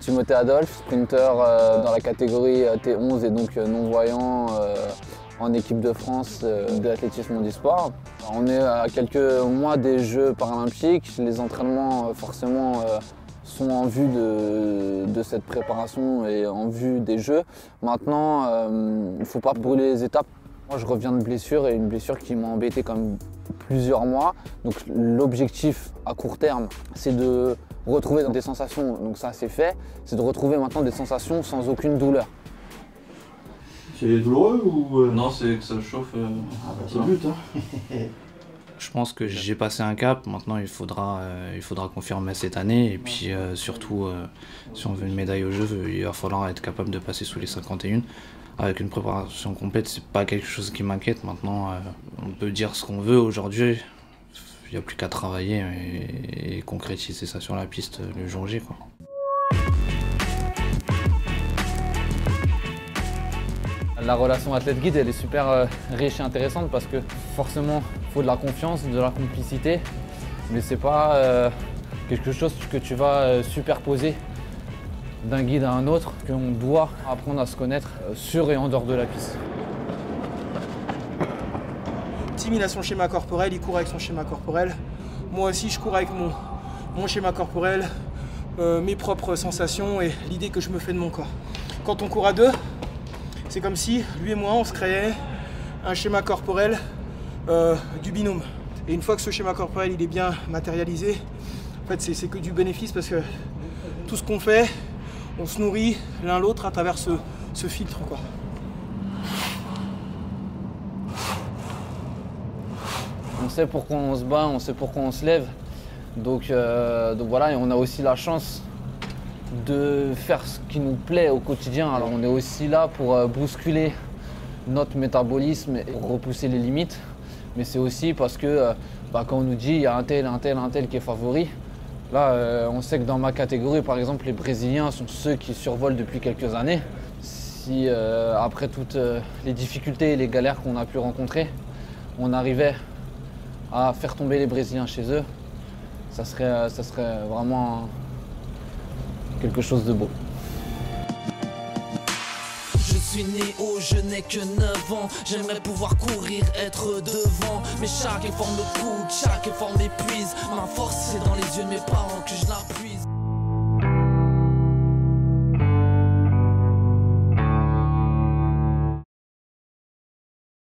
Timothée Adolphe, sprinter dans la catégorie T11 et donc non-voyant en équipe de France de l'athlétisme handisport. On est à quelques mois des Jeux paralympiques. Les entraînements forcément sont en vue de cette préparation et en vue des Jeux. Maintenant, il ne faut pas brûler les étapes. Moi, je reviens de blessure et une blessure qui m'a embêté comme plusieurs mois. Donc l'objectif à court terme, c'est de retrouver des sensations, donc ça c'est fait, c'est de retrouver maintenant des sensations sans aucune douleur. C'est douloureux ou Non, c'est que ça chauffe. C'est le but, hein. Je pense que j'ai passé un cap, maintenant il faudra confirmer cette année et puis surtout si on veut une médaille aux Jeux, il va falloir être capable de passer sous les 51. Avec une préparation complète, c'est pas quelque chose qui m'inquiète. Maintenant, on peut dire ce qu'on veut aujourd'hui. Il n'y a plus qu'à travailler et concrétiser ça sur la piste le jour J, quoi. La relation athlète-guide, elle est super riche et intéressante parce que forcément, il faut de la confiance, de la complicité, mais c'est pas quelque chose que tu vas superposer d'un guide à un autre, qu'on doit apprendre à se connaître sur et en dehors de la piste. Tim, il a son schéma corporel, il court avec son schéma corporel. Moi aussi, je cours avec mon schéma corporel, mes propres sensations et l'idée que je me fais de mon corps. Quand on court à deux, c'est comme si lui et moi, on se créait un schéma corporel du binôme. Et une fois que ce schéma corporel il est bien matérialisé, en fait, c'est que du bénéfice parce que tout ce qu'on fait, on se nourrit l'un l'autre à travers ce filtre, quoi. On sait pourquoi on se bat, on sait pourquoi on se lève. Donc voilà, et on a aussi la chance de faire ce qui nous plaît au quotidien. Alors on est aussi là pour bousculer notre métabolisme et repousser les limites. Mais c'est aussi parce que quand on nous dit il y a un tel qui est favori, là on sait que dans ma catégorie par exemple les Brésiliens sont ceux qui survolent depuis quelques années. Si après toutes les difficultés et les galères qu'on a pu rencontrer, on arrivait à faire tomber les Brésiliens chez eux, ça serait vraiment quelque chose de beau. Je suis né haut, je n'ai que 9 ans. J'aimerais pouvoir courir, être devant. Mais chaque effort me coûte, chaque effort m'épuise. Ma force c'est dans les yeux de mes parents que je l'appuie.